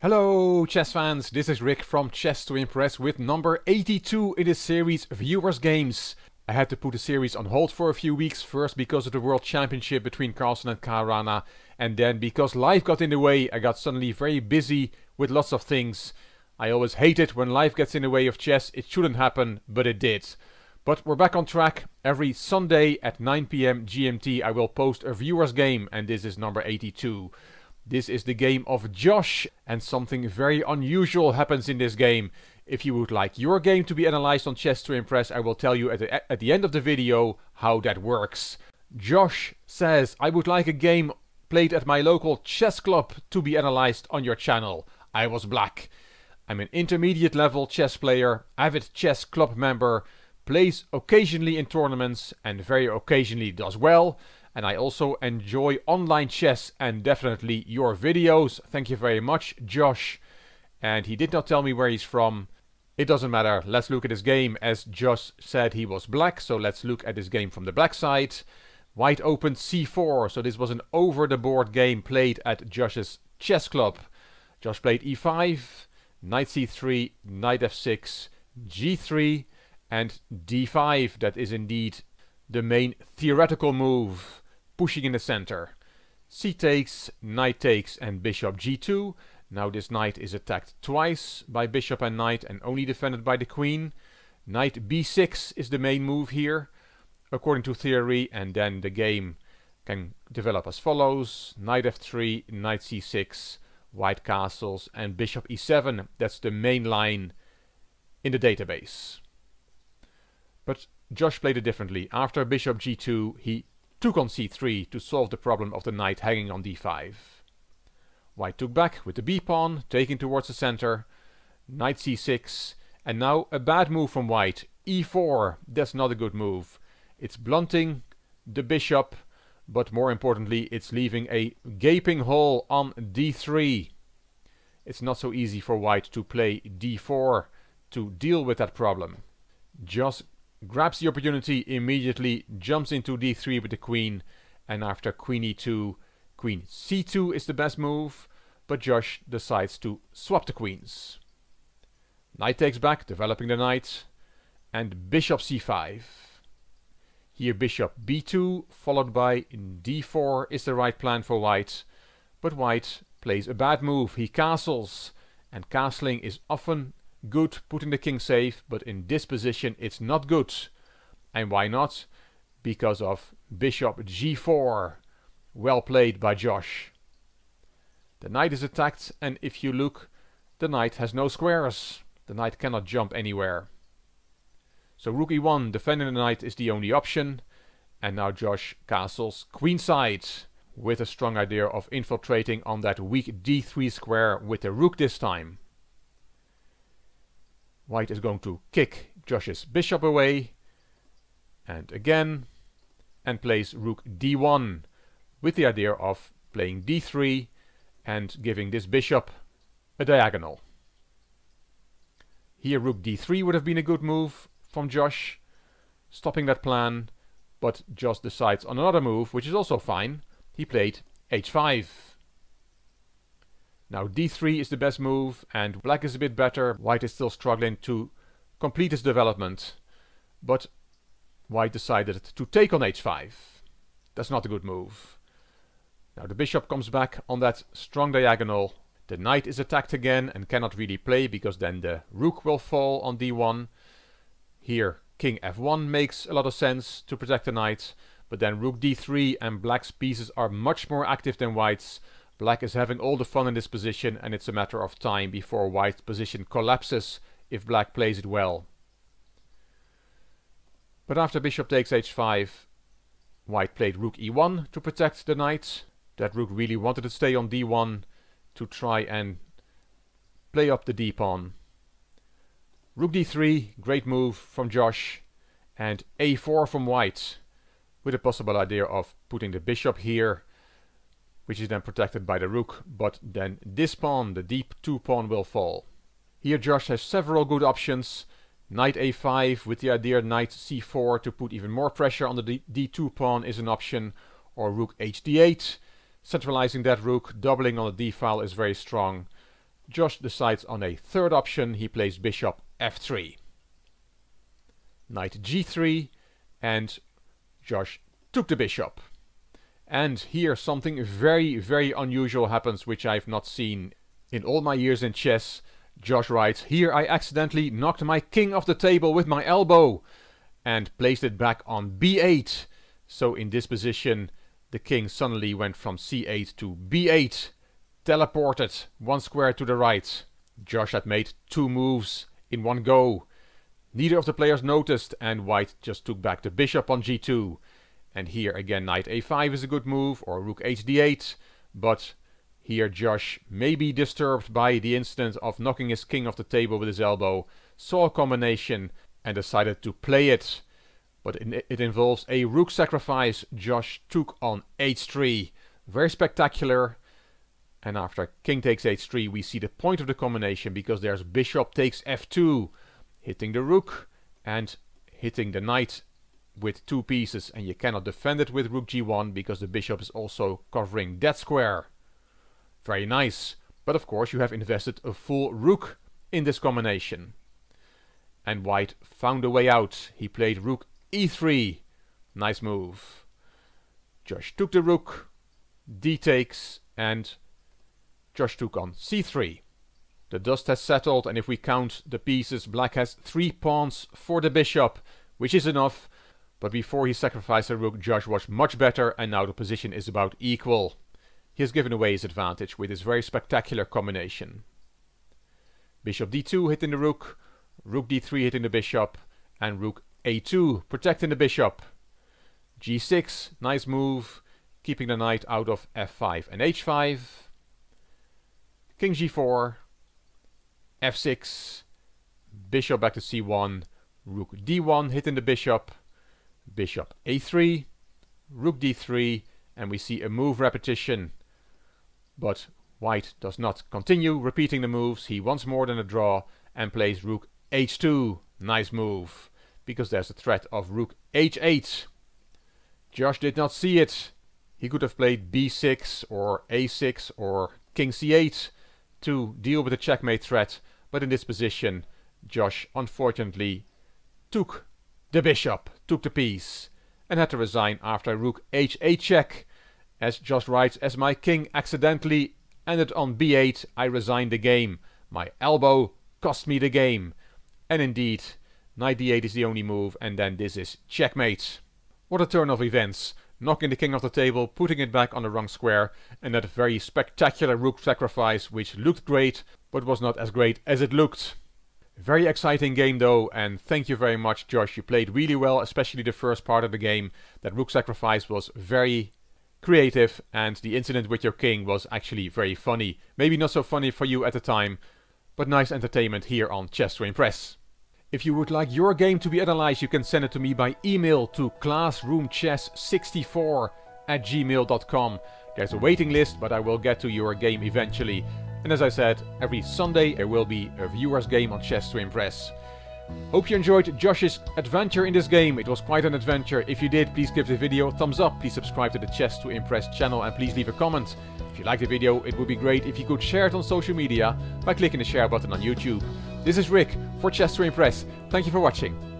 Hello chess fans, this is Rick from Chess to Impress with number 82 in this series Viewers Games. I had to put the series on hold for a few weeks, first because of the World Championship between Carlsen and Caruana, and then because life got in the way. I got suddenly very busy with lots of things. I always hate it when life gets in the way of chess. It shouldn't happen, but it did. But we're back on track. Every Sunday at 9 PM GMT I will post a Viewers Game, and this is number 82. This is the game of Josh, and something very unusual happens in this game. If you would like your game to be analyzed on Chess to Impress, I will tell you at the end of the video how that works. Josh says, I would like a game played at my local chess club to be analyzed on your channel. I was black. I'm an intermediate level chess player, avid chess club member, plays occasionally in tournaments and very occasionally does well. And I also enjoy online chess and definitely your videos. Thank you very much, Josh. And he did not tell me where he's from. It doesn't matter. Let's look at his game. As Josh said, he was black, so let's look at his game from the black side. White opened c4, so this was an over-the-board game played at Josh's chess club. Josh played e5, knight c3, knight f6, g3, and d5. That is indeed the main theoretical move. Pushing in the center. C takes, knight takes, and bishop g2. Now this knight is attacked twice by bishop and knight and only defended by the queen. Knight b6 is the main move here, according to theory, and then the game can develop as follows. Knight f3, knight c6, white castles, and bishop e7. That's the main line in the database. But Josh played it differently. After bishop g2, he took on c3 to solve the problem of the knight hanging on d5. White took back with the b-pawn, taking towards the center. Knight c6, and now a bad move from white. e4, that's not a good move. It's blunting the bishop, but more importantly, it's leaving a gaping hole on d3. It's not so easy for white to play d4 to deal with that problem. Just grabs the opportunity immediately, jumps into d3 with the queen, and after queen e2, queen c2 is the best move, but Josh decides to swap the queens. Knight takes back, developing the knight, and bishop c5. Here bishop b2 followed by d4 is the right plan for white, but white plays a bad move. He castles, and castling is often good, putting the king safe, but in this position it's not good. And why not? Because of bishop g4. Well played by Josh. The knight is attacked, and if you look, the knight has no squares. The knight cannot jump anywhere. So rook e1, defending the knight, is the only option. And now Josh castles queenside, with a strong idea of infiltrating on that weak d3 square with the rook this time. White is going to kick Josh's bishop away, and again, and plays rook d1, with the idea of playing d3 and giving this bishop a diagonal. Here rook d3 would have been a good move from Josh, stopping that plan, but Josh decides on another move, which is also fine. He played h5. Now d3 is the best move, and black is a bit better. White is still struggling to complete his development, but white decided to take on h5. That's not a good move. Now the bishop comes back on that strong diagonal. The knight is attacked again and cannot really play, because then the rook will fall on d1. Here king f1 makes a lot of sense to protect the knight, but then rook d3 and black's pieces are much more active than white's. Black is having all the fun in this position, and it's a matter of time before white's position collapses if black plays it well. But after bishop takes h5, white played rook e1 to protect the knight. That rook really wanted to stay on d1 to try and play up the d-pawn. Rook d3, great move from Josh, and a4 from white, with a possible idea of putting the bishop here, which is then protected by the rook, but then this pawn, the d2 pawn, will fall. Here Josh has several good options. Knight a5 with the idea knight c4 to put even more pressure on the d2 pawn is an option, or rook h d8, centralizing that rook, doubling on the d file is very strong. Josh decides on a third option. He plays bishop f3. Knight g3, and Josh took the bishop. And here something very, very unusual happens, which I've not seen in all my years in chess. Josh writes, "Here I accidentally knocked my king off the table with my elbow and placed it back on b8. So in this position, the king suddenly went from c8 to b8, teleported one square to the right. Josh had made 2 moves in one go. Neither of the players noticed, and white just took back the bishop on g2. And here again knight a5 is a good move, or rook h d8, but here Josh, may be disturbed by the incident of knocking his king off the table with his elbow, saw a combination and decided to play it. But it involves a rook sacrifice. Josh took on h3. Very spectacular. And after king takes h3, we see the point of the combination, because there's bishop takes f2, hitting the rook and hitting the knight with 2 pieces, and you cannot defend it with rook g1 because the bishop is also covering that square. Very nice, but of course you have invested a full rook in this combination. And white found a way out. He played rook e3. Nice move. Josh took the rook, d takes, and Josh took on c3. The dust has settled, and if we count the pieces, black has 3 pawns for the bishop, which is enough. But before he sacrificed the rook, Josh was much better, and now the position is about equal. He has given away his advantage with his very spectacular combination. Bishop d2 hitting the rook, rook d3 hitting the bishop, and rook a2 protecting the bishop. g6, nice move, keeping the knight out of f5 and h5. King g4, f6, bishop back to c1, rook d1 hitting the bishop, bishop a3, rook d3, and we see a move repetition. But white does not continue repeating the moves. He wants more than a draw and plays rook h2. Nice move, because there's a threat of rook h8. Josh did not see it. He could have played b6 or a6 or king c8 to deal with the checkmate threat, but in this position Josh unfortunately took the bishop, took the piece, and had to resign after rook h8 check. As Josh writes, "As my king accidentally ended on b8, I resigned the game. My elbow cost me the game." And indeed, knight d8 is the only move, and then this is checkmate. What a turn of events. Knocking the king off the table, putting it back on the wrong square, and that very spectacular rook sacrifice, which looked great, but was not as great as it looked. Very exciting game though, and thank you very much, Josh. You played really well, especially the first part of the game. That rook sacrifice was very creative, and the incident with your king was actually very funny. Maybe not so funny for you at the time, but nice entertainment here on Chess to Impress. If you would like your game to be analyzed, you can send it to me by email to classroomchess64@gmail.com. There's a waiting list, but I will get to your game eventually. And as I said, every Sunday there will be a viewer's game on Chess to Impress. Hope you enjoyed Josh's adventure in this game. It was quite an adventure. If you did, please give the video a thumbs up. Please subscribe to the Chess to Impress channel, and please leave a comment. If you liked the video, it would be great if you could share it on social media by clicking the share button on YouTube. This is Rick for Chess to Impress. Thank you for watching.